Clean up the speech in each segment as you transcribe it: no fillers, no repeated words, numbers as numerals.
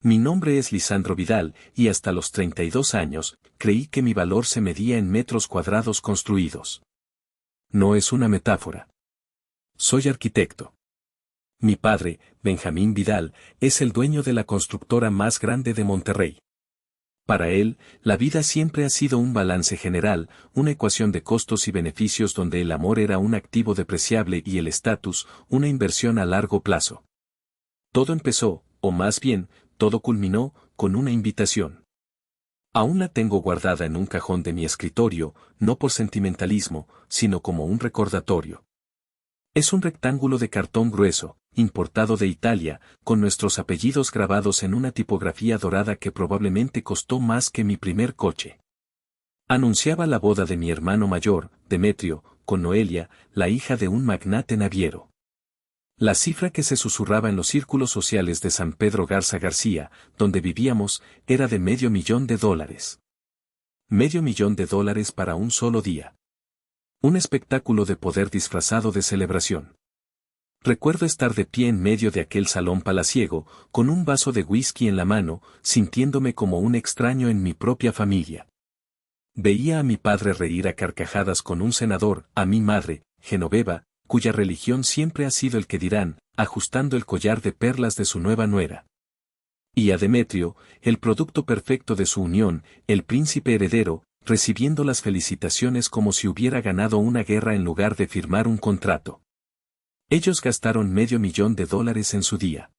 Mi nombre es Lisandro Vidal, y hasta los 32 años, creí que mi valor se medía en metros cuadrados construidos. No es una metáfora. Soy arquitecto. Mi padre, Benjamín Vidal, es el dueño de la constructora más grande de Monterrey. Para él, la vida siempre ha sido un balance general, una ecuación de costos y beneficios donde el amor era un activo depreciable y el estatus, una inversión a largo plazo. Todo empezó, o más bien, todo culminó, con una invitación. Aún la tengo guardada en un cajón de mi escritorio, no por sentimentalismo, sino como un recordatorio. Es un rectángulo de cartón grueso, importado de Italia, con nuestros apellidos grabados en una tipografía dorada que probablemente costó más que mi primer coche. Anunciaba la boda de mi hermano mayor, Demetrio, con Noelia, la hija de un magnate naviero. La cifra que se susurraba en los círculos sociales de San Pedro Garza García, donde vivíamos, era de $500,000. $500,000 para un solo día. Un espectáculo de poder disfrazado de celebración. Recuerdo estar de pie en medio de aquel salón palaciego, con un vaso de whisky en la mano, sintiéndome como un extraño en mi propia familia. Veía a mi padre reír a carcajadas con un senador, a mi madre, Genoveva, cuya religión siempre ha sido el que dirán, ajustando el collar de perlas de su nueva nuera. Y a Demetrio, el producto perfecto de su unión, el príncipe heredero, recibiendo las felicitaciones como si hubiera ganado una guerra en lugar de firmar un contrato. Ellos gastaron $500,000 en su día.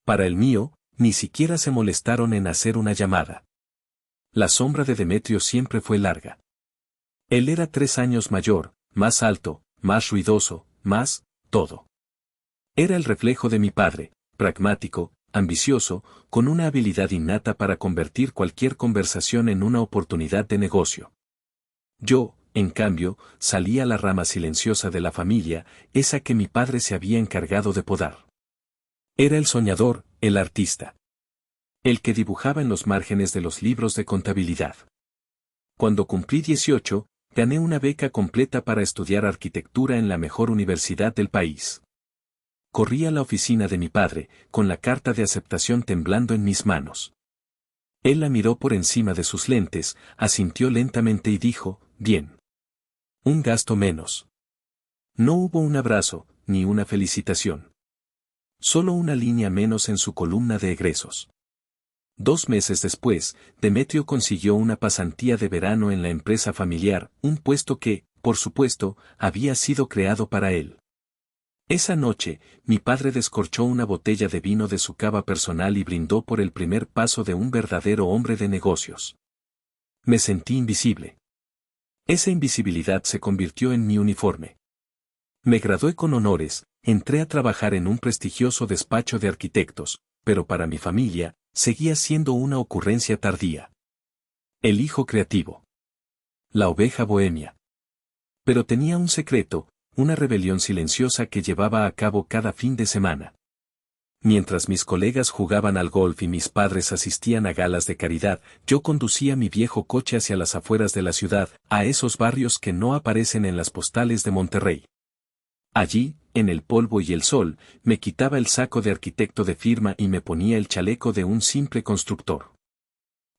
Para el mío, ni siquiera se molestaron en hacer una llamada. La sombra de Demetrio siempre fue larga. Él era 3 años mayor, más alto, más ruidoso, más, todo. Era el reflejo de mi padre, pragmático, ambicioso, con una habilidad innata para convertir cualquier conversación en una oportunidad de negocio. Yo, en cambio, salía la rama silenciosa de la familia, esa que mi padre se había encargado de podar. Era el soñador, el artista. El que dibujaba en los márgenes de los libros de contabilidad. Cuando cumplí 18, gané una beca completa para estudiar arquitectura en la mejor universidad del país. Corrí a la oficina de mi padre, con la carta de aceptación temblando en mis manos. Él la miró por encima de sus lentes, asintió lentamente y dijo, bien. Un gasto menos. No hubo un abrazo, ni una felicitación. Solo una línea menos en su columna de egresos. 2 meses después, Demetrio consiguió una pasantía de verano en la empresa familiar, un puesto que, por supuesto, había sido creado para él. Esa noche, mi padre descorchó una botella de vino de su cava personal y brindó por el primer paso de un verdadero hombre de negocios. Me sentí invisible. Esa invisibilidad se convirtió en mi uniforme. Me gradué con honores, entré a trabajar en un prestigioso despacho de arquitectos, pero para mi familia, seguía siendo una ocurrencia tardía. El hijo creativo. La oveja bohemia. Pero tenía un secreto, una rebelión silenciosa que llevaba a cabo cada fin de semana. Mientras mis colegas jugaban al golf y mis padres asistían a galas de caridad, yo conducía mi viejo coche hacia las afueras de la ciudad, a esos barrios que no aparecen en las postales de Monterrey. Allí, en el polvo y el sol, me quitaba el saco de arquitecto de firma y me ponía el chaleco de un simple constructor.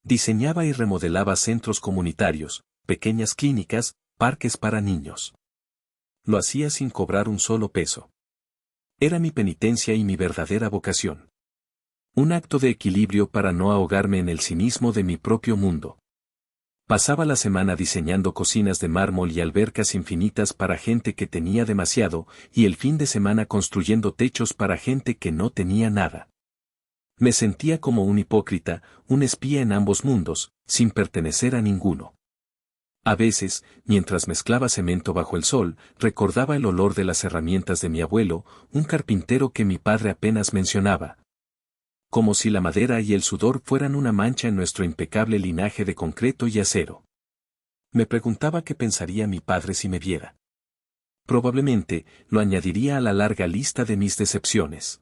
Diseñaba y remodelaba centros comunitarios, pequeñas clínicas, parques para niños. Lo hacía sin cobrar un solo peso. Era mi penitencia y mi verdadera vocación. Un acto de equilibrio para no ahogarme en el cinismo de mi propio mundo. Pasaba la semana diseñando cocinas de mármol y albercas infinitas para gente que tenía demasiado, y el fin de semana construyendo techos para gente que no tenía nada. Me sentía como un hipócrita, un espía en ambos mundos, sin pertenecer a ninguno. A veces, mientras mezclaba cemento bajo el sol, recordaba el olor de las herramientas de mi abuelo, un carpintero que mi padre apenas mencionaba. Como si la madera y el sudor fueran una mancha en nuestro impecable linaje de concreto y acero. Me preguntaba qué pensaría mi padre si me viera. Probablemente, lo añadiría a la larga lista de mis decepciones.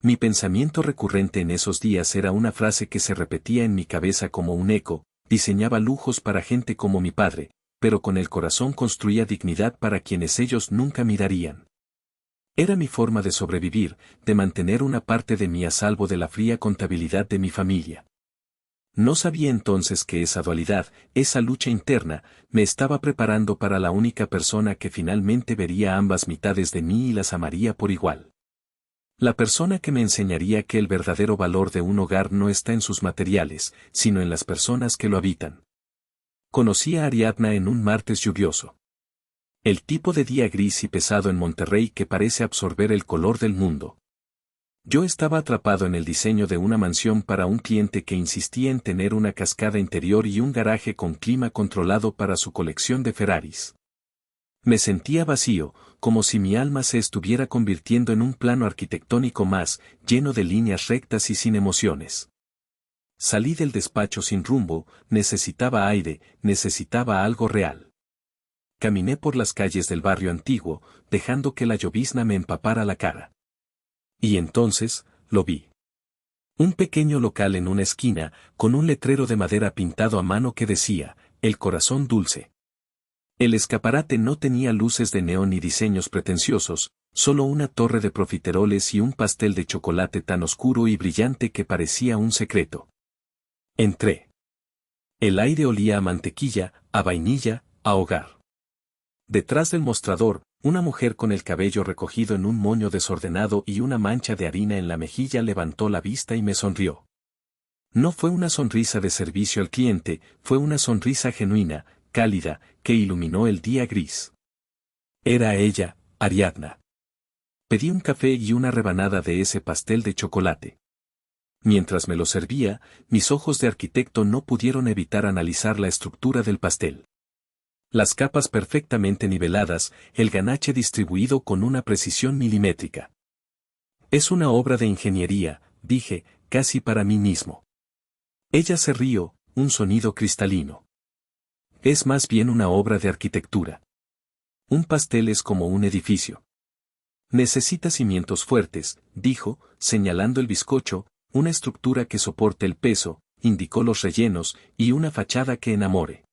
Mi pensamiento recurrente en esos días era una frase que se repetía en mi cabeza como un eco: diseñaba lujos para gente como mi padre, pero con el corazón construía dignidad para quienes ellos nunca mirarían. Era mi forma de sobrevivir, de mantener una parte de mí a salvo de la fría contabilidad de mi familia. No sabía entonces que esa dualidad, esa lucha interna, me estaba preparando para la única persona que finalmente vería ambas mitades de mí y las amaría por igual. La persona que me enseñaría que el verdadero valor de un hogar no está en sus materiales, sino en las personas que lo habitan. Conocí a Ariadna en un martes lluvioso. El tipo de día gris y pesado en Monterrey que parece absorber el color del mundo. Yo estaba atrapado en el diseño de una mansión para un cliente que insistía en tener una cascada interior y un garaje con clima controlado para su colección de Ferraris. Me sentía vacío, como si mi alma se estuviera convirtiendo en un plano arquitectónico más, lleno de líneas rectas y sin emociones. Salí del despacho sin rumbo, necesitaba aire, necesitaba algo real. Caminé por las calles del barrio antiguo, dejando que la llovizna me empapara la cara. Y entonces, lo vi. Un pequeño local en una esquina, con un letrero de madera pintado a mano que decía, El Corazón Dulce. El escaparate no tenía luces de neón ni diseños pretenciosos, solo una torre de profiteroles y un pastel de chocolate tan oscuro y brillante que parecía un secreto. Entré. El aire olía a mantequilla, a vainilla, a hogar. Detrás del mostrador, una mujer con el cabello recogido en un moño desordenado y una mancha de harina en la mejilla levantó la vista y me sonrió. No fue una sonrisa de servicio al cliente, fue una sonrisa genuina, cálida, que iluminó el día gris. Era ella, Ariadna. Pedí un café y una rebanada de ese pastel de chocolate. Mientras me lo servía, mis ojos de arquitecto no pudieron evitar analizar la estructura del pastel. Las capas perfectamente niveladas, el ganache distribuido con una precisión milimétrica. Es una obra de ingeniería, dije, casi para mí mismo. Ella se rió, un sonido cristalino. Es más bien una obra de arquitectura. Un pastel es como un edificio. Necesita cimientos fuertes, dijo, señalando el bizcocho, una estructura que soporte el peso, indicó los rellenos, y una fachada que enamore.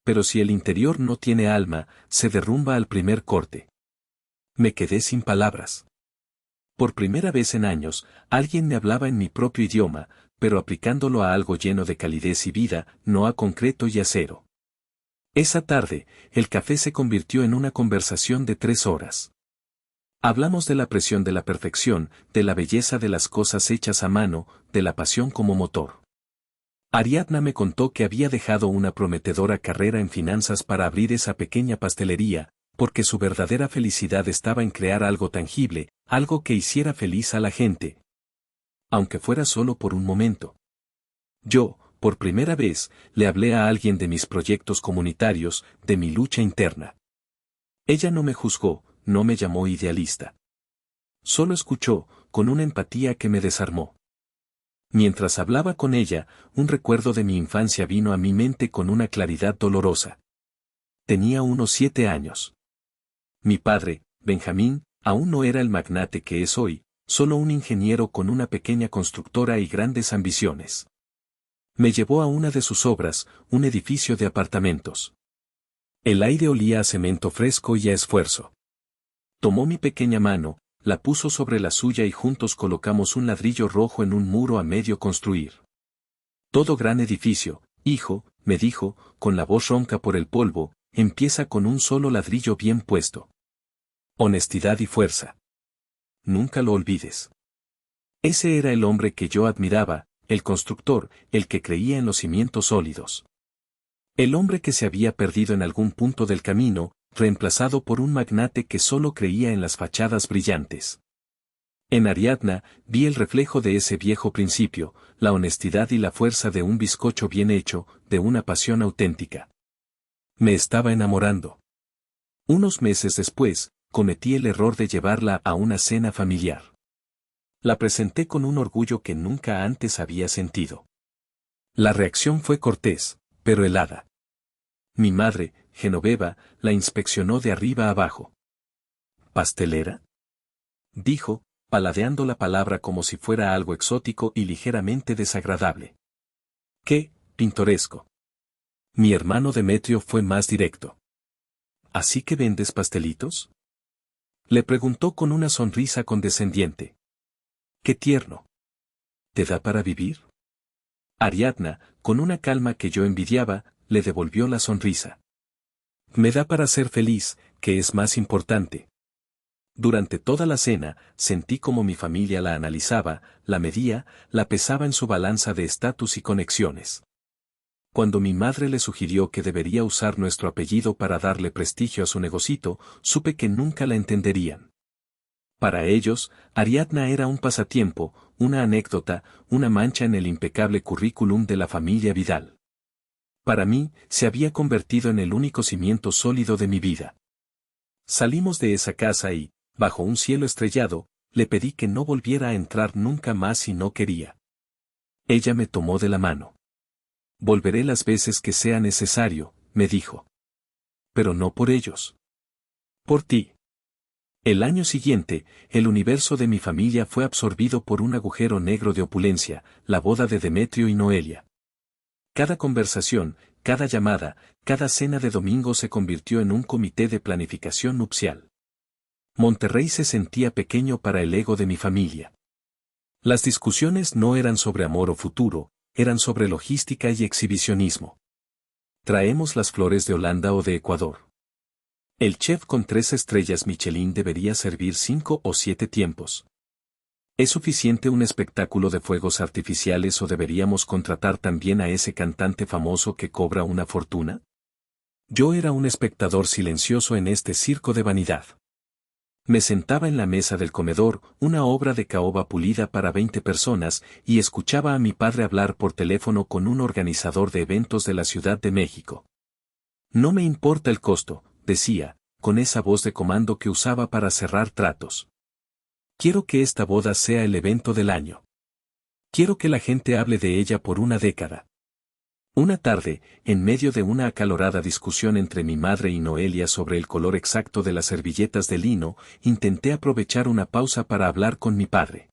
Pero si el interior no tiene alma, se derrumba al primer corte. Me quedé sin palabras. Por primera vez en años, alguien me hablaba en mi propio idioma, pero aplicándolo a algo lleno de calidez y vida, no a concreto y acero. Esa tarde, el café se convirtió en una conversación de 3 horas. Hablamos de la presión de la perfección, de la belleza de las cosas hechas a mano, de la pasión como motor. Ariadna me contó que había dejado una prometedora carrera en finanzas para abrir esa pequeña pastelería, porque su verdadera felicidad estaba en crear algo tangible, algo que hiciera feliz a la gente. Aunque fuera solo por un momento. Yo, por primera vez, le hablé a alguien de mis proyectos comunitarios, de mi lucha interna. Ella no me juzgó, no me llamó idealista. Solo escuchó, con una empatía que me desarmó. Mientras hablaba con ella, un recuerdo de mi infancia vino a mi mente con una claridad dolorosa. Tenía unos 7 años. Mi padre, Benjamín, aún no era el magnate que es hoy, solo un ingeniero con una pequeña constructora y grandes ambiciones. Me llevó a una de sus obras, un edificio de apartamentos. El aire olía a cemento fresco y a esfuerzo. Tomó mi pequeña mano, la puso sobre la suya y juntos colocamos un ladrillo rojo en un muro a medio construir. Todo gran edificio, hijo, me dijo, con la voz ronca por el polvo, empieza con un solo ladrillo bien puesto. Honestidad y fuerza. Nunca lo olvides. Ese era el hombre que yo admiraba, el constructor, el que creía en los cimientos sólidos. El hombre que se había perdido en algún punto del camino, reemplazado por un magnate que solo creía en las fachadas brillantes. En Ariadna, vi el reflejo de ese viejo principio, la honestidad y la fuerza de un bizcocho bien hecho, de una pasión auténtica. Me estaba enamorando. Unos meses después, cometí el error de llevarla a una cena familiar. La presenté con un orgullo que nunca antes había sentido. La reacción fue cortés, pero helada. Mi madre, Genoveva, la inspeccionó de arriba abajo. ¿Pastelera?, dijo, paladeando la palabra como si fuera algo exótico y ligeramente desagradable. ¡Qué pintoresco! Mi hermano Demetrio fue más directo. ¿Así que vendes pastelitos? Le preguntó con una sonrisa condescendiente. ¡Qué tierno! ¿Te da para vivir? Ariadna, con una calma que yo envidiaba, le devolvió la sonrisa. Me da para ser feliz, que es más importante. Durante toda la cena, sentí como mi familia la analizaba, la medía, la pesaba en su balanza de estatus y conexiones. Cuando mi madre le sugirió que debería usar nuestro apellido para darle prestigio a su negocito, supe que nunca la entenderían. Para ellos, Ariadna era un pasatiempo, una anécdota, una mancha en el impecable currículum de la familia Vidal. Para mí, se había convertido en el único cimiento sólido de mi vida. Salimos de esa casa y, bajo un cielo estrellado, le pedí que no volviera a entrar nunca más si no quería. Ella me tomó de la mano. Volveré las veces que sea necesario, me dijo. Pero no por ellos. Por ti. El año siguiente, el universo de mi familia fue absorbido por un agujero negro de opulencia, la boda de Demetrio y Noelia. Cada conversación, cada llamada, cada cena de domingo se convirtió en un comité de planificación nupcial. Monterrey se sentía pequeño para el ego de mi familia. Las discusiones no eran sobre amor o futuro, eran sobre logística y exhibicionismo. Traemos las flores de Holanda o de Ecuador. El chef con 3 estrellas Michelin debería servir 5 o 7 tiempos. ¿Es suficiente un espectáculo de fuegos artificiales o deberíamos contratar también a ese cantante famoso que cobra una fortuna? Yo era un espectador silencioso en este circo de vanidad. Me sentaba en la mesa del comedor, una obra de caoba pulida para 20 personas, y escuchaba a mi padre hablar por teléfono con un organizador de eventos de la Ciudad de México. No me importa el costo, decía, con esa voz de comando que usaba para cerrar tratos. Quiero que esta boda sea el evento del año. Quiero que la gente hable de ella por una década. Una tarde, en medio de una acalorada discusión entre mi madre y Noelia sobre el color exacto de las servilletas de lino, intenté aprovechar una pausa para hablar con mi padre.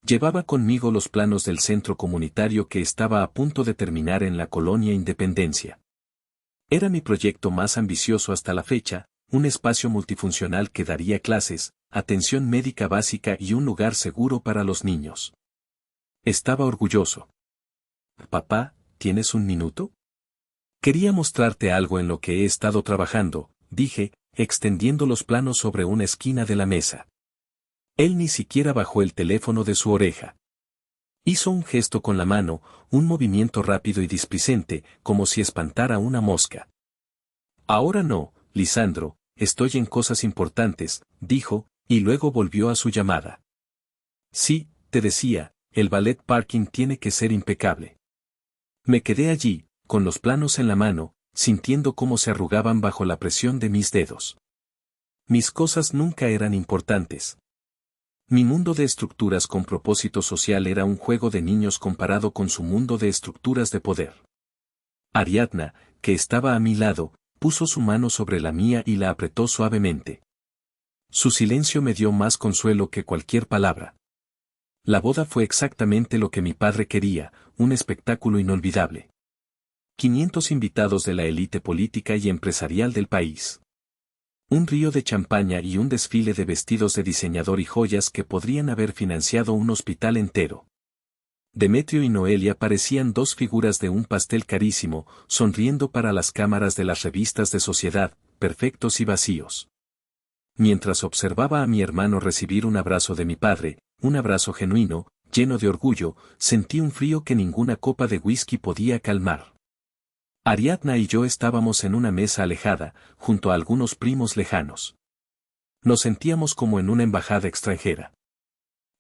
Llevaba conmigo los planos del centro comunitario que estaba a punto de terminar en la colonia Independencia. Era mi proyecto más ambicioso hasta la fecha, un espacio multifuncional que daría clases, atención médica básica y un lugar seguro para los niños. Estaba orgulloso. Papá, ¿tienes un minuto? Quería mostrarte algo en lo que he estado trabajando, dije, extendiendo los planos sobre una esquina de la mesa. Él ni siquiera bajó el teléfono de su oreja. Hizo un gesto con la mano, un movimiento rápido y displicente, como si espantara una mosca. Ahora no, Lisandro, estoy en cosas importantes, dijo, y luego volvió a su llamada. Sí, te decía, el ballet parking tiene que ser impecable. Me quedé allí, con los planos en la mano, sintiendo cómo se arrugaban bajo la presión de mis dedos. Mis cosas nunca eran importantes. Mi mundo de estructuras con propósito social era un juego de niños comparado con su mundo de estructuras de poder. Ariadna, que estaba a mi lado, puso su mano sobre la mía y la apretó suavemente. Su silencio me dio más consuelo que cualquier palabra. La boda fue exactamente lo que mi padre quería, un espectáculo inolvidable. 500 invitados de la élite política y empresarial del país. Un río de champaña y un desfile de vestidos de diseñador y joyas que podrían haber financiado un hospital entero. Demetrio y Noelia parecían 2 figuras de un pastel carísimo, sonriendo para las cámaras de las revistas de sociedad, perfectos y vacíos. Mientras observaba a mi hermano recibir un abrazo de mi padre, un abrazo genuino, lleno de orgullo, sentí un frío que ninguna copa de whisky podía calmar. Ariadna y yo estábamos en una mesa alejada, junto a algunos primos lejanos. Nos sentíamos como en una embajada extranjera.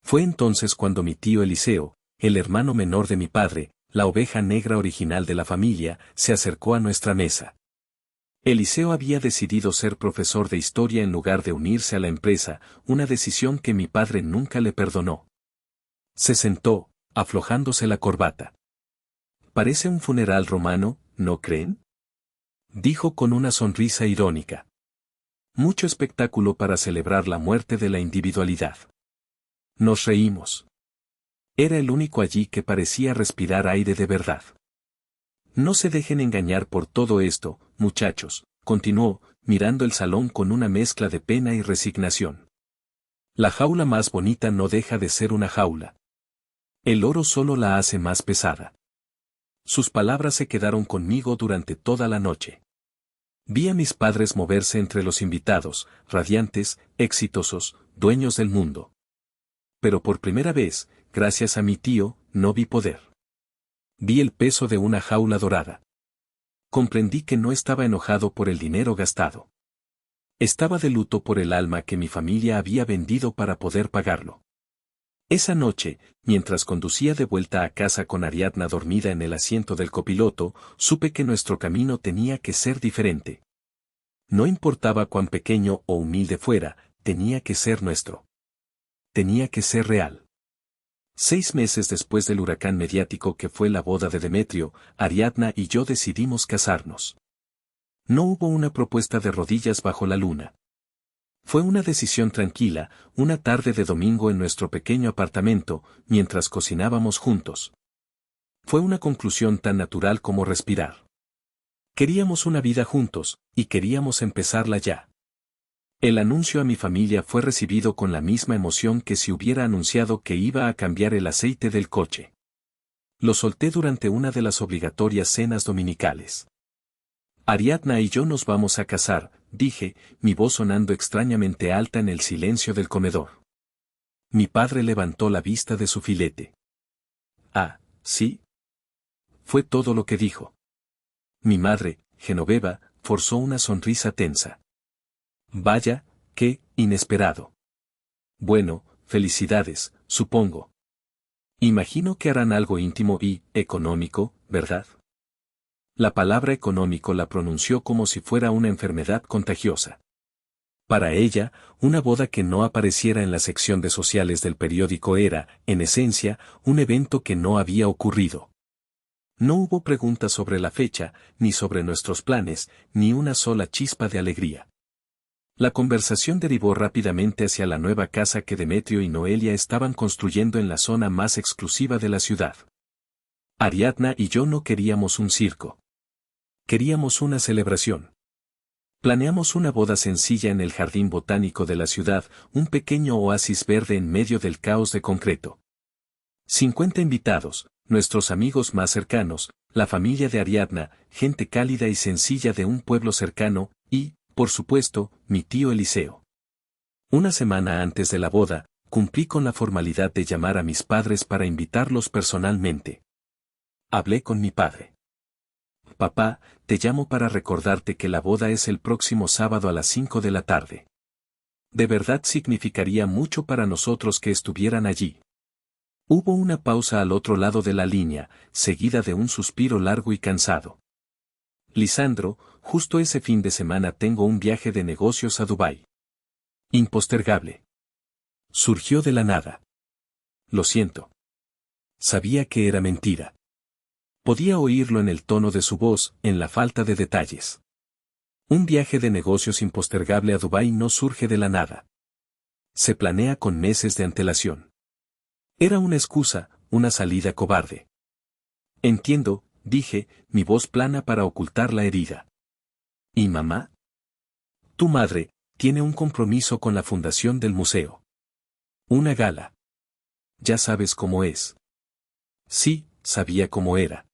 Fue entonces cuando mi tío Eliseo, el hermano menor de mi padre, la oveja negra original de la familia, se acercó a nuestra mesa. Eliseo había decidido ser profesor de historia en lugar de unirse a la empresa, una decisión que mi padre nunca le perdonó. Se sentó, aflojándose la corbata. Parece un funeral romano, ¿no creen? Dijo con una sonrisa irónica. Mucho espectáculo para celebrar la muerte de la individualidad. Nos reímos. Era el único allí que parecía respirar aire de verdad. No se dejen engañar por todo esto, muchachos, continuó, mirando el salón con una mezcla de pena y resignación. La jaula más bonita no deja de ser una jaula. El oro solo la hace más pesada. Sus palabras se quedaron conmigo durante toda la noche. Vi a mis padres moverse entre los invitados, radiantes, exitosos, dueños del mundo. Pero por primera vez, gracias a mi tío, no vi poder. Vi el peso de una jaula dorada. Comprendí que no estaba enojado por el dinero gastado. Estaba de luto por el alma que mi familia había vendido para poder pagarlo. Esa noche, mientras conducía de vuelta a casa con Ariadna dormida en el asiento del copiloto, supe que nuestro camino tenía que ser diferente. No importaba cuán pequeño o humilde fuera, tenía que ser nuestro. Tenía que ser real. 6 meses después del huracán mediático que fue la boda de Demetrio, Ariadna y yo decidimos casarnos. No hubo una propuesta de rodillas bajo la luna. Fue una decisión tranquila, una tarde de domingo en nuestro pequeño apartamento, mientras cocinábamos juntos. Fue una conclusión tan natural como respirar. Queríamos una vida juntos, y queríamos empezarla ya. El anuncio a mi familia fue recibido con la misma emoción que si hubiera anunciado que iba a cambiar el aceite del coche. Lo solté durante una de las obligatorias cenas dominicales. Ariadna y yo nos vamos a casar, dije, mi voz sonando extrañamente alta en el silencio del comedor. Mi padre levantó la vista de su filete. Ah, ¿sí? Fue todo lo que dijo. Mi madre, Genoveva, forzó una sonrisa tensa. Vaya, qué inesperado. Bueno, felicidades, supongo. Imagino que harán algo íntimo y económico, ¿verdad? La palabra económico la pronunció como si fuera una enfermedad contagiosa. Para ella, una boda que no apareciera en la sección de sociales del periódico era, en esencia, un evento que no había ocurrido. No hubo preguntas sobre la fecha, ni sobre nuestros planes, ni una sola chispa de alegría. La conversación derivó rápidamente hacia la nueva casa que Demetrio y Noelia estaban construyendo en la zona más exclusiva de la ciudad. Ariadna y yo no queríamos un circo. Queríamos una celebración. Planeamos una boda sencilla en el jardín botánico de la ciudad, un pequeño oasis verde en medio del caos de concreto. 50 invitados, nuestros amigos más cercanos, la familia de Ariadna, gente cálida y sencilla de un pueblo cercano, y, por supuesto, mi tío Eliseo. Una semana antes de la boda, cumplí con la formalidad de llamar a mis padres para invitarlos personalmente. Hablé con mi padre. Papá, te llamo para recordarte que la boda es el próximo sábado a las 5 de la tarde. De verdad significaría mucho para nosotros que estuvieran allí. Hubo una pausa al otro lado de la línea, seguida de un suspiro largo y cansado. Lisandro, justo ese fin de semana tengo un viaje de negocios a Dubái. Impostergable. Surgió de la nada. Lo siento. Sabía que era mentira. Podía oírlo en el tono de su voz, en la falta de detalles. Un viaje de negocios impostergable a Dubái no surge de la nada. Se planea con meses de antelación. Era una excusa, una salida cobarde. Entiendo, dije, mi voz plana para ocultar la herida. ¿Y mamá? Tu madre, tiene un compromiso con la fundación del museo. Una gala. Ya sabes cómo es. Sí, sabía cómo era.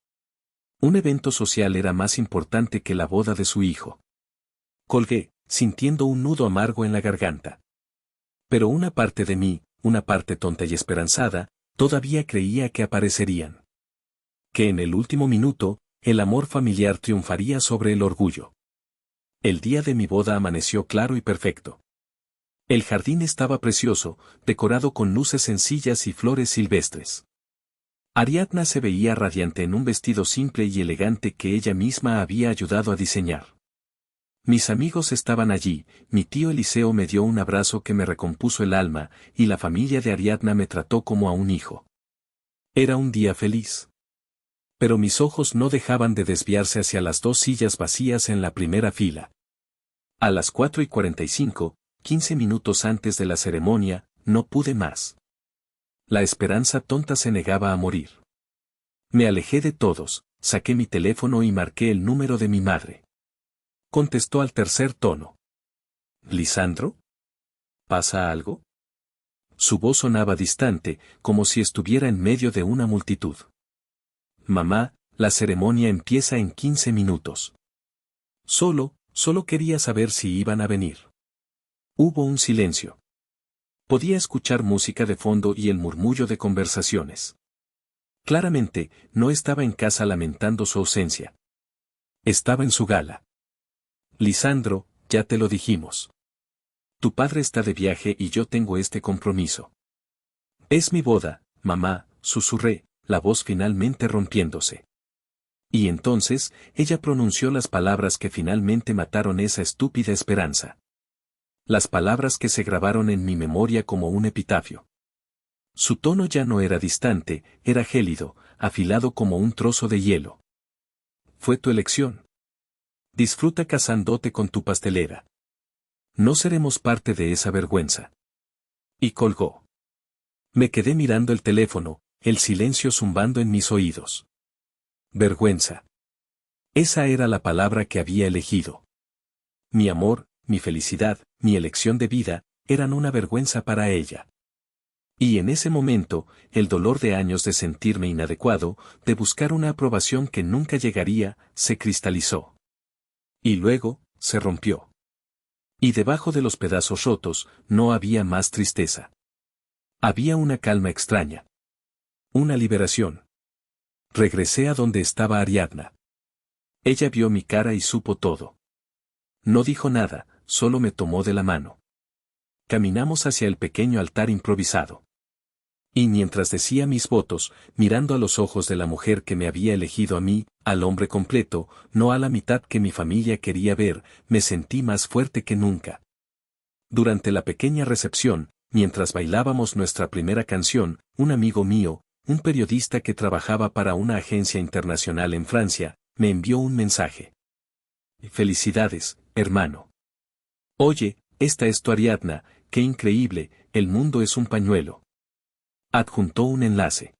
Un evento social era más importante que la boda de su hijo. Colgué, sintiendo un nudo amargo en la garganta. Pero una parte de mí, una parte tonta y esperanzada, todavía creía que aparecerían. Que en el último minuto, el amor familiar triunfaría sobre el orgullo. El día de mi boda amaneció claro y perfecto. El jardín estaba precioso, decorado con luces sencillas y flores silvestres. Ariadna se veía radiante en un vestido simple y elegante que ella misma había ayudado a diseñar. Mis amigos estaban allí, mi tío Eliseo me dio un abrazo que me recompuso el alma, y la familia de Ariadna me trató como a un hijo. Era un día feliz. Pero mis ojos no dejaban de desviarse hacia las 2 sillas vacías en la primera fila. A las 4:45, 15 minutos antes de la ceremonia, no pude más. La esperanza tonta se negaba a morir. Me alejé de todos, saqué mi teléfono y marqué el número de mi madre. Contestó al tercer tono. ¿Lisandro? ¿Pasa algo? Su voz sonaba distante, como si estuviera en medio de una multitud. Mamá, la ceremonia empieza en 15 minutos. Solo quería saber si iban a venir. Hubo un silencio. Podía escuchar música de fondo y el murmullo de conversaciones. Claramente, no estaba en casa lamentando su ausencia. Estaba en su gala. Lisandro, ya te lo dijimos. Tu padre está de viaje y yo tengo este compromiso. Es mi boda, mamá, susurré, la voz finalmente rompiéndose. Y entonces, ella pronunció las palabras que finalmente mataron esa estúpida esperanza. Las palabras que se grabaron en mi memoria como un epitafio. Su tono ya no era distante, era gélido, afilado como un trozo de hielo. Fue tu elección. Disfruta casándote con tu pastelera. No seremos parte de esa vergüenza. Y colgó. Me quedé mirando el teléfono, el silencio zumbando en mis oídos. Vergüenza. Esa era la palabra que había elegido. Mi amor, mi felicidad, mi elección de vida, eran una vergüenza para ella. Y en ese momento, el dolor de años de sentirme inadecuado, de buscar una aprobación que nunca llegaría, se cristalizó. Y luego, se rompió. Y debajo de los pedazos rotos, no había más tristeza. Había una calma extraña. Una liberación. Regresé a donde estaba Ariadna. Ella vio mi cara y supo todo. No dijo nada, solo me tomó de la mano. Caminamos hacia el pequeño altar improvisado. Y mientras decía mis votos, mirando a los ojos de la mujer que me había elegido a mí, al hombre completo, no a la mitad que mi familia quería ver, me sentí más fuerte que nunca. Durante la pequeña recepción, mientras bailábamos nuestra primera canción, un amigo mío, un periodista que trabajaba para una agencia internacional en Francia, me envió un mensaje. Felicidades, hermano. Oye, esta es tu Ariadna, qué increíble, el mundo es un pañuelo. Adjuntó un enlace.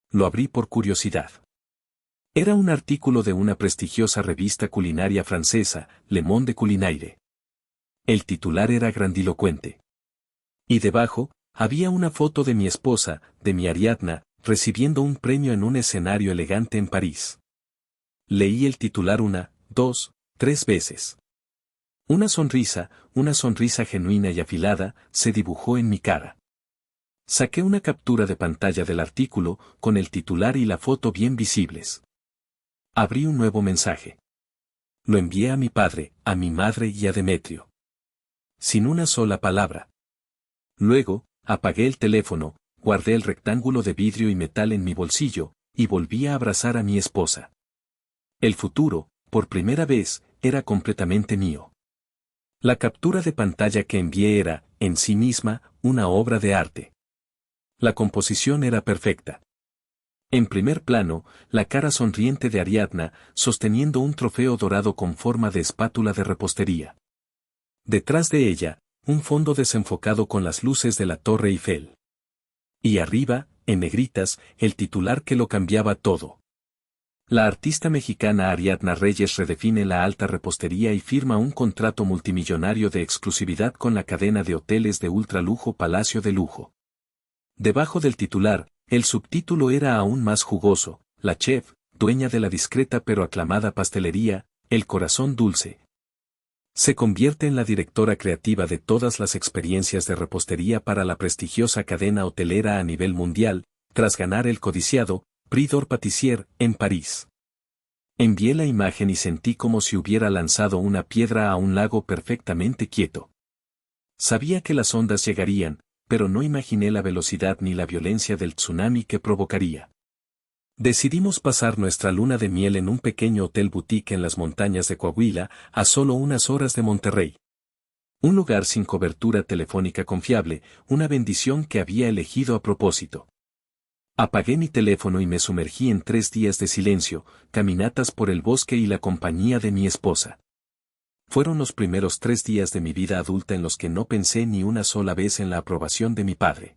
Lo abrí por curiosidad. Era un artículo de una prestigiosa revista culinaria francesa, Le Monde Culinaire. El titular era grandilocuente. Y debajo, había una foto de mi esposa, de mi Ariadna, recibiendo un premio en un escenario elegante en París. Leí el titular 1, 2, 3 veces. Una sonrisa genuina y afilada, se dibujó en mi cara. Saqué una captura de pantalla del artículo, con el titular y la foto bien visibles. Abrí un nuevo mensaje. Lo envié a mi padre, a mi madre y a Demetrio. Sin una sola palabra. Luego, apagué el teléfono, guardé el rectángulo de vidrio y metal en mi bolsillo, y volví a abrazar a mi esposa. El futuro, por primera vez, era completamente mío. La captura de pantalla que envié era, en sí misma, una obra de arte. La composición era perfecta. En primer plano, la cara sonriente de Ariadna, sosteniendo un trofeo dorado con forma de espátula de repostería. Detrás de ella, un fondo desenfocado con las luces de la Torre Eiffel. Y arriba, en negritas, el titular que lo cambiaba todo. La artista mexicana Ariadna Reyes redefine la alta repostería y firma un contrato multimillonario de exclusividad con la cadena de hoteles de ultralujo Palacio de Lujo. Debajo del titular, el subtítulo era aún más jugoso: la chef, dueña de la discreta pero aclamada pastelería, El Corazón Dulce. Se convierte en la directora creativa de todas las experiencias de repostería para la prestigiosa cadena hotelera a nivel mundial, tras ganar el codiciado Prix d'Or Pâtissier en París. Envié la imagen y sentí como si hubiera lanzado una piedra a un lago perfectamente quieto. Sabía que las ondas llegarían, pero no imaginé la velocidad ni la violencia del tsunami que provocaría. Decidimos pasar nuestra luna de miel en un pequeño hotel boutique en las montañas de Coahuila, a solo unas horas de Monterrey. Un lugar sin cobertura telefónica confiable, una bendición que había elegido a propósito. Apagué mi teléfono y me sumergí en 3 días de silencio, caminatas por el bosque y la compañía de mi esposa. Fueron los primeros 3 días de mi vida adulta en los que no pensé ni una sola vez en la aprobación de mi padre.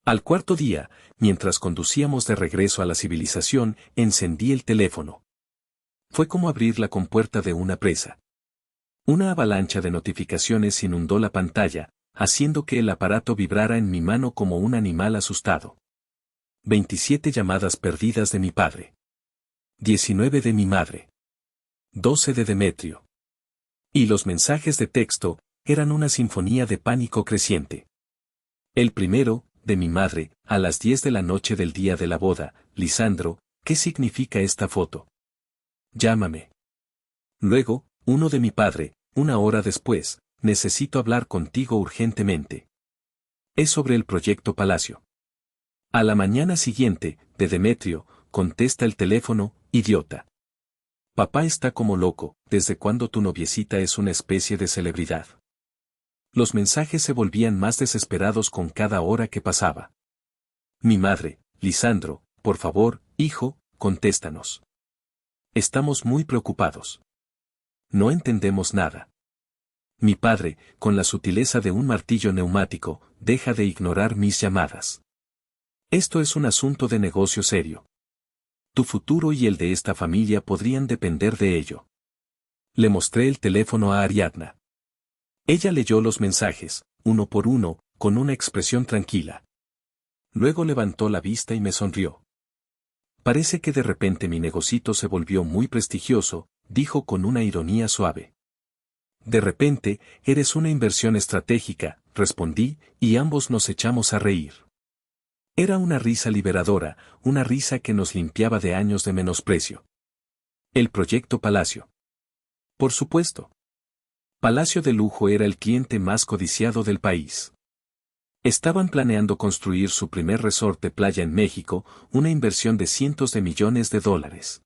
Al cuarto día, mientras conducíamos de regreso a la civilización, encendí el teléfono. Fue como abrir la compuerta de una presa. Una avalancha de notificaciones inundó la pantalla, haciendo que el aparato vibrara en mi mano como un animal asustado. 27 llamadas perdidas de mi padre. 19 de mi madre. 12 de Demetrio. Y los mensajes de texto eran una sinfonía de pánico creciente. El primero, de mi madre, a las 10 de la noche del día de la boda: Lisandro, ¿qué significa esta foto? Llámame. Luego, uno de mi padre, una hora después: necesito hablar contigo urgentemente. Es sobre el proyecto Palacio. A la mañana siguiente, de Demetrio, contesta el teléfono: idiota. Papá está como loco, ¿desde cuándo tu noviecita es una especie de celebridad? Los mensajes se volvían más desesperados con cada hora que pasaba. Mi madre: Lisandro, por favor, hijo, contéstanos. Estamos muy preocupados. No entendemos nada. Mi padre, con la sutileza de un martillo neumático: deja de ignorar mis llamadas. Esto es un asunto de negocio serio. Tu futuro y el de esta familia podrían depender de ello. Le mostré el teléfono a Ariadna. Ella leyó los mensajes, uno por uno, con una expresión tranquila. Luego levantó la vista y me sonrió. Parece que de repente mi negocito se volvió muy prestigioso, dijo con una ironía suave. De repente, eres una inversión estratégica, respondí, y ambos nos echamos a reír. Era una risa liberadora, una risa que nos limpiaba de años de menosprecio. El proyecto Palacio. Por supuesto. Palacio de Lujo era el cliente más codiciado del país. Estaban planeando construir su primer resort de playa en México, una inversión de cientos de millones de dólares.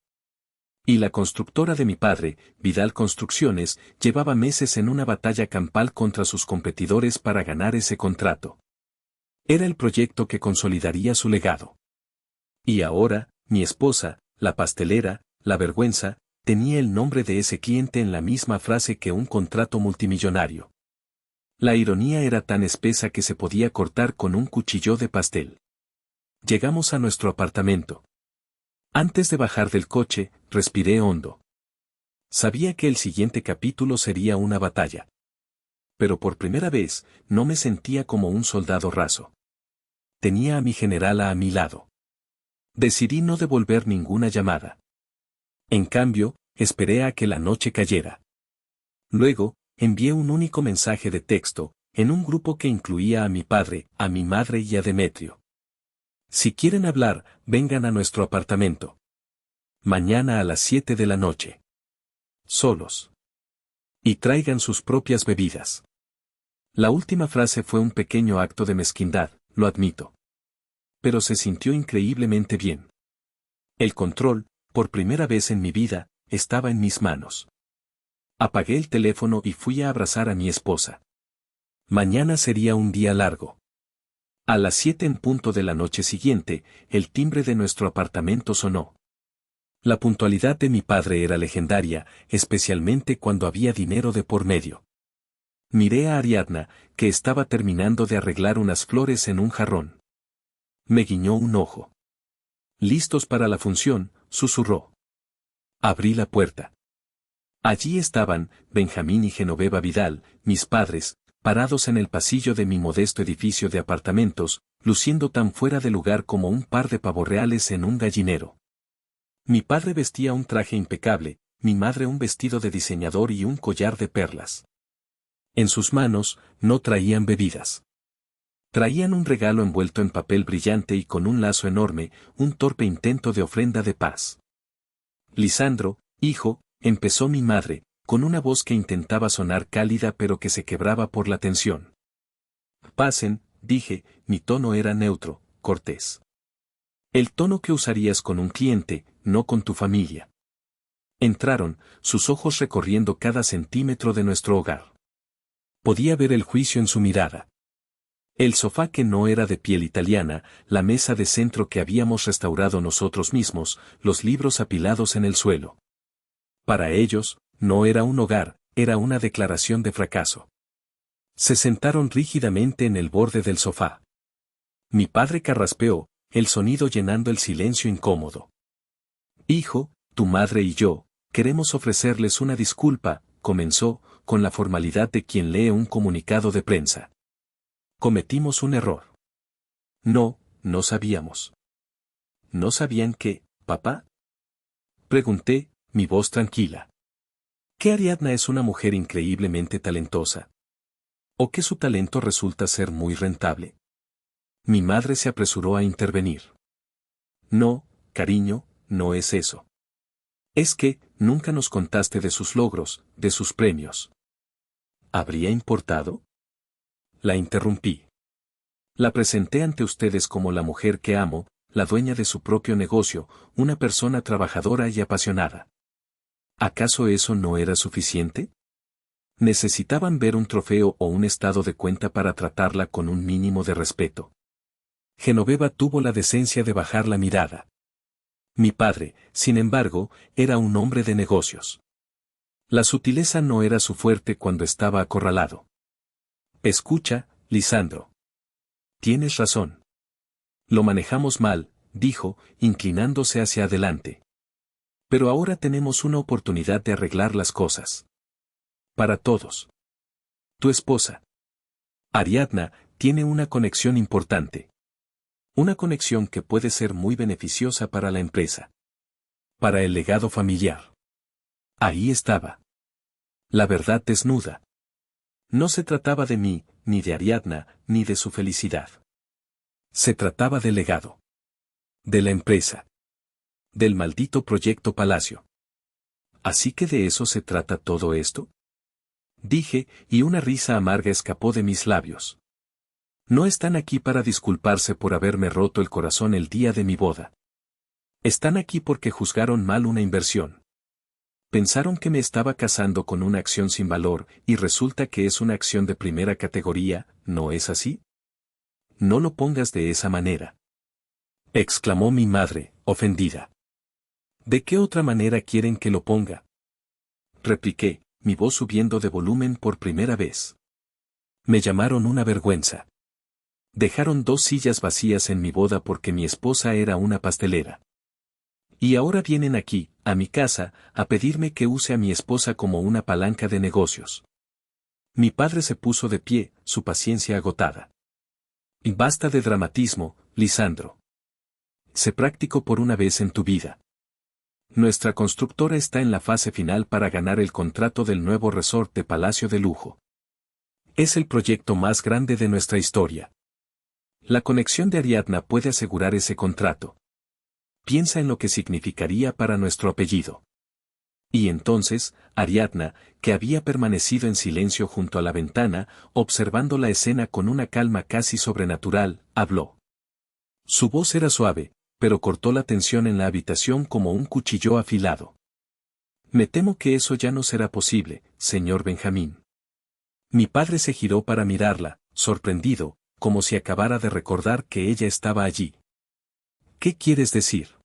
Y la constructora de mi padre, Vidal Construcciones, llevaba meses en una batalla campal contra sus competidores para ganar ese contrato. Era el proyecto que consolidaría su legado. Y ahora, mi esposa, la pastelera, la vergüenza, tenía el nombre de ese cliente en la misma frase que un contrato multimillonario. La ironía era tan espesa que se podía cortar con un cuchillo de pastel. Llegamos a nuestro apartamento. Antes de bajar del coche, respiré hondo. Sabía que el siguiente capítulo sería una batalla. Pero por primera vez, no me sentía como un soldado raso. Tenía a mi generala a mi lado. Decidí no devolver ninguna llamada. En cambio, esperé a que la noche cayera. Luego, envié un único mensaje de texto, en un grupo que incluía a mi padre, a mi madre y a Demetrio. Si quieren hablar, vengan a nuestro apartamento. Mañana a las 7 de la noche. Solos. Y traigan sus propias bebidas. La última frase fue un pequeño acto de mezquindad, lo admito. Pero se sintió increíblemente bien. El control, por primera vez en mi vida, estaba en mis manos. Apagué el teléfono y fui a abrazar a mi esposa. Mañana sería un día largo. A las 7 en punto de la noche siguiente, el timbre de nuestro apartamento sonó. La puntualidad de mi padre era legendaria, especialmente cuando había dinero de por medio. Miré a Ariadna, que estaba terminando de arreglar unas flores en un jarrón. Me guiñó un ojo. ¿Listos para la función?, susurró. Abrí la puerta. Allí estaban, Benjamín y Genoveva Vidal, mis padres, parados en el pasillo de mi modesto edificio de apartamentos, luciendo tan fuera de lugar como un par de pavorreales en un gallinero. Mi padre vestía un traje impecable, mi madre un vestido de diseñador y un collar de perlas. En sus manos, no traían bebidas. Traían un regalo envuelto en papel brillante y con un lazo enorme, un torpe intento de ofrenda de paz. Lisandro, hijo, empezó mi madre, con una voz que intentaba sonar cálida pero que se quebraba por la tensión. Pasen, dije, mi tono era neutro, cortés. El tono que usarías con un cliente, no con tu familia. Entraron, sus ojos recorriendo cada centímetro de nuestro hogar. Podía ver el juicio en su mirada. El sofá que no era de piel italiana, la mesa de centro que habíamos restaurado nosotros mismos, los libros apilados en el suelo. Para ellos, no era un hogar, era una declaración de fracaso. Se sentaron rígidamente en el borde del sofá. Mi padre carraspeó, el sonido llenando el silencio incómodo. Hijo, tu madre y yo, queremos ofrecerles una disculpa, comenzó, con la formalidad de quien lee un comunicado de prensa. Cometimos un error. No sabíamos. ¿No sabían qué, papá? Pregunté, mi voz tranquila. ¿Que Ariadna es una mujer increíblemente talentosa? ¿O que su talento resulta ser muy rentable? Mi madre se apresuró a intervenir. No, cariño, no es eso. Es que, nunca nos contaste de sus logros, de sus premios. ¿Habría importado? La interrumpí. La presenté ante ustedes como la mujer que amo, la dueña de su propio negocio, una persona trabajadora y apasionada. ¿Acaso eso no era suficiente? Necesitaban ver un trofeo o un estado de cuenta para tratarla con un mínimo de respeto. Genoveva tuvo la decencia de bajar la mirada. Mi padre, sin embargo, era un hombre de negocios. La sutileza no era su fuerte cuando estaba acorralado. Escucha, Lisandro. Tienes razón. Lo manejamos mal, dijo, inclinándose hacia adelante. Pero ahora tenemos una oportunidad de arreglar las cosas. Para todos. Tu esposa, Ariadna, tiene una conexión importante. Una conexión que puede ser muy beneficiosa para la empresa. Para el legado familiar. Ahí estaba. La verdad desnuda. No se trataba de mí, ni de Ariadna, ni de su felicidad. Se trataba del legado. De la empresa. Del maldito proyecto Palacio. ¿Así que de eso se trata todo esto? Dije, y una risa amarga escapó de mis labios. No están aquí para disculparse por haberme roto el corazón el día de mi boda. Están aquí porque juzgaron mal una inversión. Pensaron que me estaba casando con una acción sin valor, y resulta que es una acción de primera categoría, ¿no es así? No lo pongas de esa manera. Exclamó mi madre, ofendida. ¿De qué otra manera quieren que lo ponga? Repliqué, mi voz subiendo de volumen por primera vez. Me llamaron una vergüenza. Dejaron 2 sillas vacías en mi boda porque mi esposa era una pastelera. Y ahora vienen aquí, a mi casa, a pedirme que use a mi esposa como una palanca de negocios. Mi padre se puso de pie, su paciencia agotada. Y basta de dramatismo, Lisandro. Sé práctico por una vez en tu vida. Nuestra constructora está en la fase final para ganar el contrato del nuevo resort de Palacio de Lujo. Es el proyecto más grande de nuestra historia. La conexión de Ariadna puede asegurar ese contrato. Piensa en lo que significaría para nuestro apellido. Y entonces, Ariadna, que había permanecido en silencio junto a la ventana, observando la escena con una calma casi sobrenatural, habló. Su voz era suave, pero cortó la tensión en la habitación como un cuchillo afilado. Me temo que eso ya no será posible, señor Benjamín. Mi padre se giró para mirarla, sorprendido, como si acabara de recordar que ella estaba allí. ¿Qué quieres decir?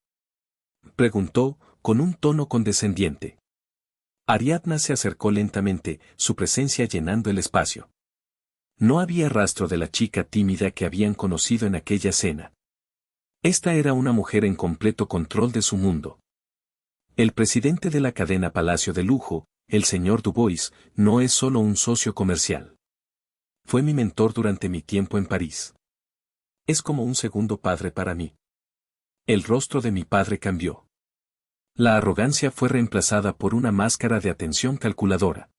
Preguntó, con un tono condescendiente. Ariadna se acercó lentamente, su presencia llenando el espacio. No había rastro de la chica tímida que habían conocido en aquella cena. Esta era una mujer en completo control de su mundo. El presidente de la cadena Palacio de Lujo, el señor Dubois, no es solo un socio comercial. Fue mi mentor durante mi tiempo en París. Es como un segundo padre para mí. El rostro de mi padre cambió. La arrogancia fue reemplazada por una máscara de atención calculadora.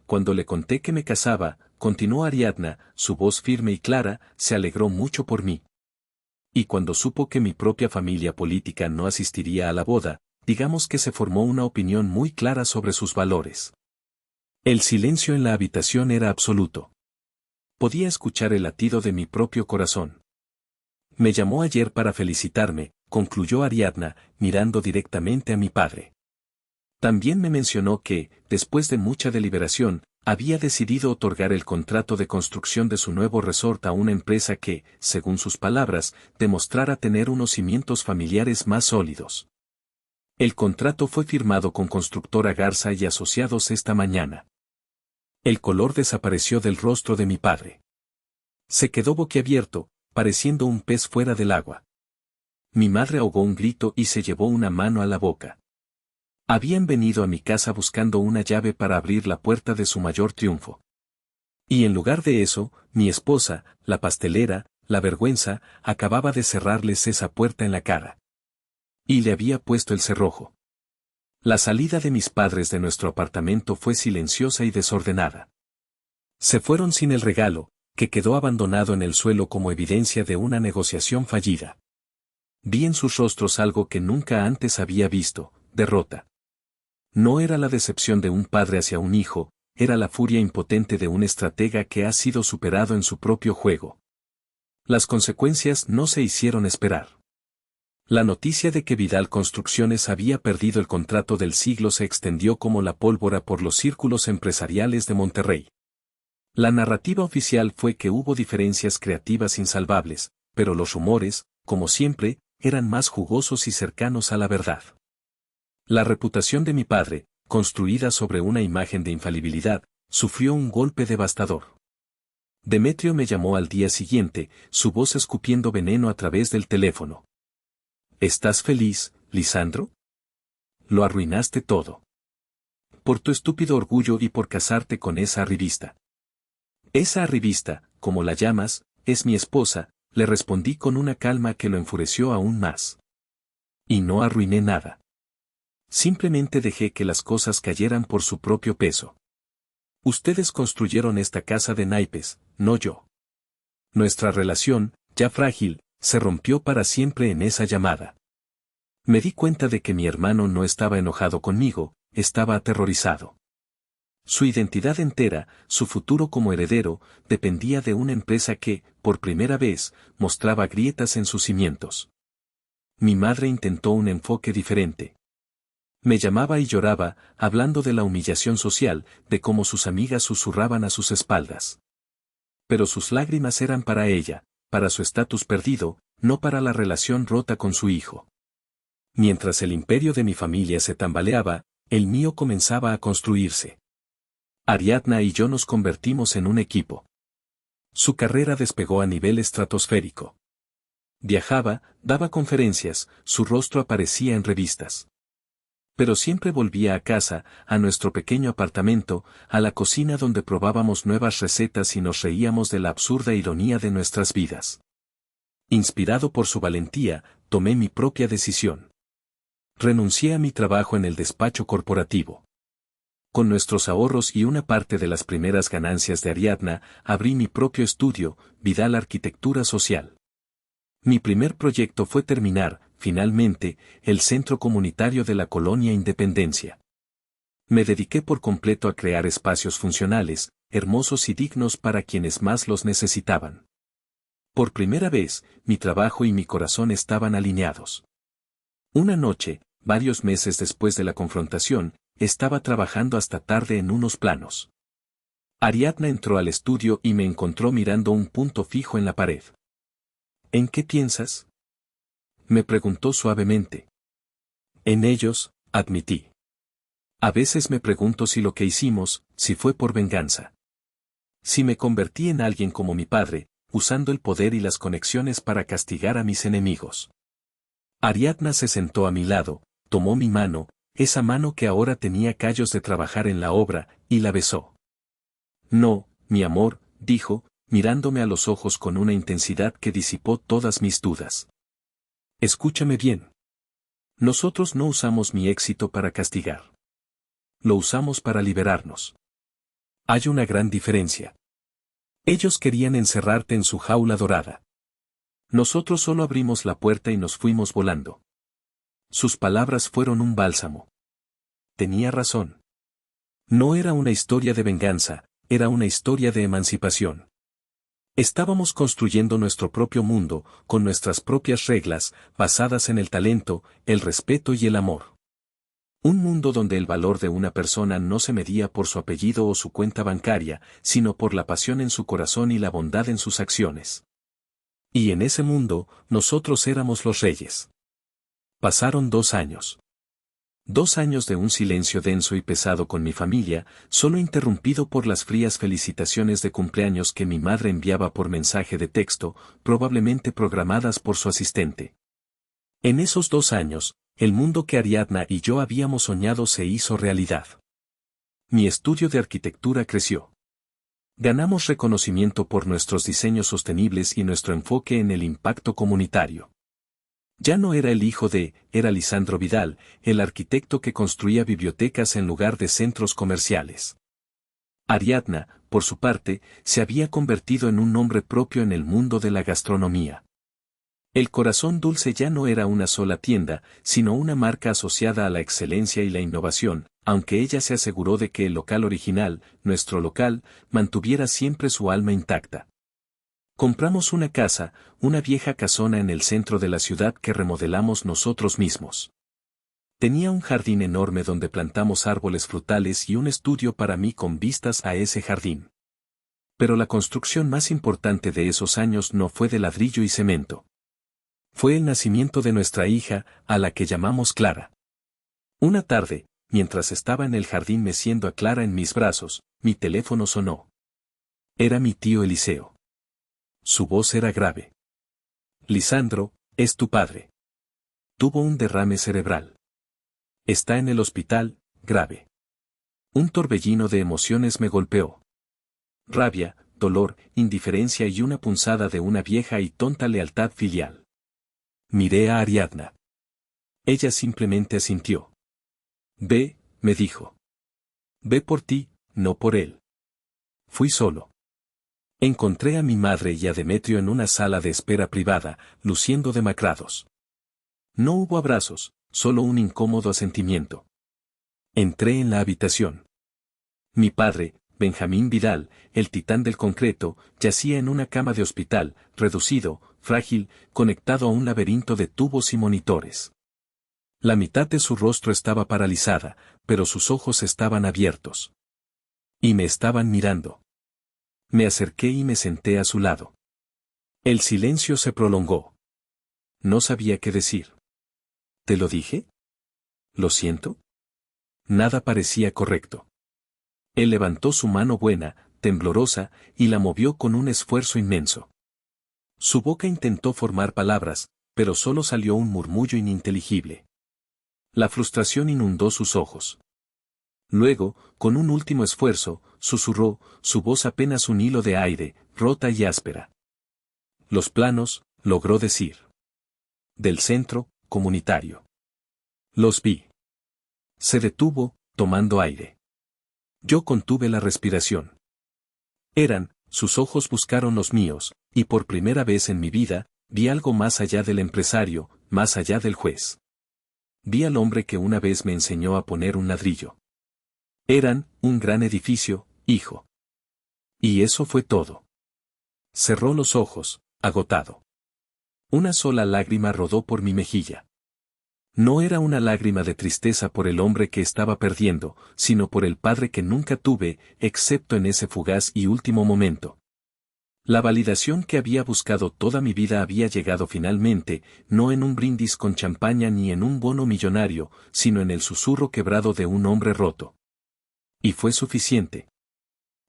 Cuando le conté que me casaba, continuó Ariadna, su voz firme y clara, se alegró mucho por mí. Y cuando supo que mi propia familia política no asistiría a la boda, digamos que se formó una opinión muy clara sobre sus valores. El silencio en la habitación era absoluto. Podía escuchar el latido de mi propio corazón. Me llamó ayer para felicitarme, concluyó Ariadna, mirando directamente a mi padre. También me mencionó que, después de mucha deliberación, había decidido otorgar el contrato de construcción de su nuevo resort a una empresa que, según sus palabras, demostrara tener unos cimientos familiares más sólidos. El contrato fue firmado con Constructora Garza y Asociados esta mañana. El color desapareció del rostro de mi padre. Se quedó boquiabierto, pareciendo un pez fuera del agua. Mi madre ahogó un grito y se llevó una mano a la boca. Habían venido a mi casa buscando una llave para abrir la puerta de su mayor triunfo. Y en lugar de eso, mi esposa, la pastelera, la vergüenza, acababa de cerrarles esa puerta en la cara. Y le había puesto el cerrojo. La salida de mis padres de nuestro apartamento fue silenciosa y desordenada. Se fueron sin el regalo, que quedó abandonado en el suelo como evidencia de una negociación fallida. Vi en sus rostros algo que nunca antes había visto, derrota. No era la decepción de un padre hacia un hijo, era la furia impotente de un estratega que ha sido superado en su propio juego. Las consecuencias no se hicieron esperar. La noticia de que Vidal Construcciones había perdido el contrato del siglo se extendió como la pólvora por los círculos empresariales de Monterrey. La narrativa oficial fue que hubo diferencias creativas insalvables, pero los rumores, como siempre, eran más jugosos y cercanos a la verdad. La reputación de mi padre, construida sobre una imagen de infalibilidad, sufrió un golpe devastador. Demetrio me llamó al día siguiente, su voz escupiendo veneno a través del teléfono. ¿Estás feliz, Lisandro? Lo arruinaste todo. Por tu estúpido orgullo y por casarte con esa arribista. Esa arribista, como la llamas, es mi esposa, le respondí con una calma que lo enfureció aún más. Y no arruiné nada. Simplemente dejé que las cosas cayeran por su propio peso. Ustedes construyeron esta casa de naipes, no yo. Nuestra relación, ya frágil, se rompió para siempre en esa llamada. Me di cuenta de que mi hermano no estaba enojado conmigo, estaba aterrorizado. Su identidad entera, su futuro como heredero, dependía de una empresa que, por primera vez, mostraba grietas en sus cimientos. Mi madre intentó un enfoque diferente. Me llamaba y lloraba, hablando de la humillación social, de cómo sus amigas susurraban a sus espaldas. Pero sus lágrimas eran para ella, para su estatus perdido, no para la relación rota con su hijo. Mientras el imperio de mi familia se tambaleaba, el mío comenzaba a construirse. Ariadna y yo nos convertimos en un equipo. Su carrera despegó a nivel estratosférico. Viajaba, daba conferencias, su rostro aparecía en revistas. Pero siempre volvía a casa, a nuestro pequeño apartamento, a la cocina donde probábamos nuevas recetas y nos reíamos de la absurda ironía de nuestras vidas. Inspirado por su valentía, tomé mi propia decisión. Renuncié a mi trabajo en el despacho corporativo. Con nuestros ahorros y una parte de las primeras ganancias de Ariadna, abrí mi propio estudio, Vidal Arquitectura Social. Mi primer proyecto fue terminar, finalmente, el centro comunitario de la colonia Independencia. Me dediqué por completo a crear espacios funcionales, hermosos y dignos para quienes más los necesitaban. Por primera vez, mi trabajo y mi corazón estaban alineados. Una noche, varios meses después de la confrontación, estaba trabajando hasta tarde en unos planos. Ariadna entró al estudio y me encontró mirando un punto fijo en la pared. ¿En qué piensas?, me preguntó suavemente. En ellos, admití. A veces me pregunto si lo que hicimos, si fue por venganza. Si me convertí en alguien como mi padre, usando el poder y las conexiones para castigar a mis enemigos. Ariadna se sentó a mi lado, tomó mi mano, esa mano que ahora tenía callos de trabajar en la obra, y la besó. No, mi amor, dijo, mirándome a los ojos con una intensidad que disipó todas mis dudas. Escúchame bien. Nosotros no usamos mi éxito para castigar. Lo usamos para liberarnos. Hay una gran diferencia. Ellos querían encerrarte en su jaula dorada. Nosotros solo abrimos la puerta y nos fuimos volando. Sus palabras fueron un bálsamo. Tenía razón. No era una historia de venganza, era una historia de emancipación. Estábamos construyendo nuestro propio mundo, con nuestras propias reglas, basadas en el talento, el respeto y el amor. Un mundo donde el valor de una persona no se medía por su apellido o su cuenta bancaria, sino por la pasión en su corazón y la bondad en sus acciones. Y en ese mundo, nosotros éramos los reyes. Pasaron 2 años. 2 años de un silencio denso y pesado con mi familia, solo interrumpido por las frías felicitaciones de cumpleaños que mi madre enviaba por mensaje de texto, probablemente programadas por su asistente. En esos 2 años, el mundo que Ariadna y yo habíamos soñado se hizo realidad. Mi estudio de arquitectura creció. Ganamos reconocimiento por nuestros diseños sostenibles y nuestro enfoque en el impacto comunitario. Ya no era el hijo de, era Lisandro Vidal, el arquitecto que construía bibliotecas en lugar de centros comerciales. Ariadna, por su parte, se había convertido en un nombre propio en el mundo de la gastronomía. El Corazón Dulce ya no era una sola tienda, sino una marca asociada a la excelencia y la innovación, aunque ella se aseguró de que el local original, nuestro local, mantuviera siempre su alma intacta. Compramos una casa, una vieja casona en el centro de la ciudad que remodelamos nosotros mismos. Tenía un jardín enorme donde plantamos árboles frutales y un estudio para mí con vistas a ese jardín. Pero la construcción más importante de esos años no fue de ladrillo y cemento. Fue el nacimiento de nuestra hija, a la que llamamos Clara. Una tarde, mientras estaba en el jardín meciendo a Clara en mis brazos, mi teléfono sonó. Era mi tío Eliseo. Su voz era grave. Lisandro, es tu padre. Tuvo un derrame cerebral. Está en el hospital, grave. Un torbellino de emociones me golpeó. Rabia, dolor, indiferencia y una punzada de una vieja y tonta lealtad filial. Miré a Ariadna. Ella simplemente asintió. Ve, me dijo. Ve por ti, no por él. Fui solo. Encontré a mi madre y a Demetrio en una sala de espera privada, luciendo demacrados. No hubo abrazos, solo un incómodo asentimiento. Entré en la habitación. Mi padre, Benjamín Vidal, el titán del concreto, yacía en una cama de hospital, reducido, frágil, conectado a un laberinto de tubos y monitores. La mitad de su rostro estaba paralizada, pero sus ojos estaban abiertos. Y me estaban mirando. Me acerqué y me senté a su lado. El silencio se prolongó. No sabía qué decir. ¿Te lo dije? ¿Lo siento? Nada parecía correcto. Él levantó su mano buena, temblorosa, y la movió con un esfuerzo inmenso. Su boca intentó formar palabras, pero solo salió un murmullo ininteligible. La frustración inundó sus ojos. Luego, con un último esfuerzo, susurró, su voz apenas un hilo de aire, rota y áspera. Los planos, logró decir. Del centro, comunitario. Los vi. Se detuvo, tomando aire. Yo contuve la respiración. Sus ojos buscaron los míos, y por primera vez en mi vida, vi algo más allá del empresario, más allá del juez. Vi al hombre que una vez me enseñó a poner un ladrillo. Un gran edificio, hijo. Y eso fue todo. Cerró los ojos, agotado. Una sola lágrima rodó por mi mejilla. No era una lágrima de tristeza por el hombre que estaba perdiendo, sino por el padre que nunca tuve, excepto en ese fugaz y último momento. La validación que había buscado toda mi vida había llegado finalmente, no en un brindis con champaña ni en un bono millonario, sino en el susurro quebrado de un hombre roto. Y fue suficiente.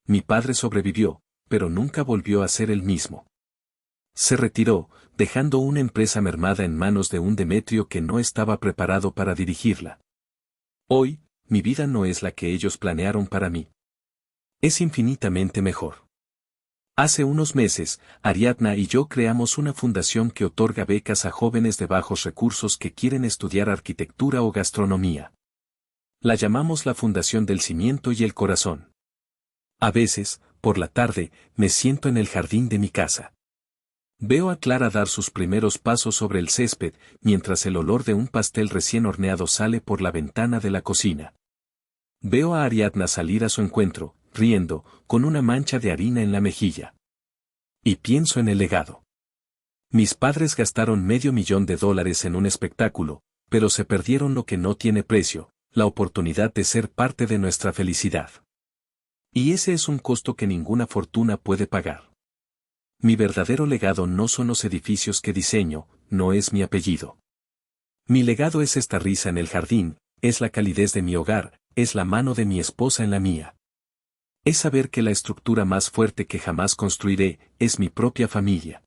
Mi padre sobrevivió, pero nunca volvió a ser el mismo. Se retiró, dejando una empresa mermada en manos de un Demetrio que no estaba preparado para dirigirla. Hoy, mi vida no es la que ellos planearon para mí. Es infinitamente mejor. Hace unos meses, Ariadna y yo creamos una fundación que otorga becas a jóvenes de bajos recursos que quieren estudiar arquitectura o gastronomía. La llamamos la Fundación del Cimiento y el Corazón. A veces, por la tarde, me siento en el jardín de mi casa. Veo a Clara dar sus primeros pasos sobre el césped, mientras el olor de un pastel recién horneado sale por la ventana de la cocina. Veo a Ariadna salir a su encuentro, riendo, con una mancha de harina en la mejilla. Y pienso en el legado. Mis padres gastaron $500,000 en un espectáculo, pero se perdieron lo que no tiene precio, la oportunidad de ser parte de nuestra felicidad. Y ese es un costo que ninguna fortuna puede pagar. Mi verdadero legado no son los edificios que diseño, no es mi apellido. Mi legado es esta risa en el jardín, es la calidez de mi hogar, es la mano de mi esposa en la mía. Es saber que la estructura más fuerte que jamás construiré, es mi propia familia.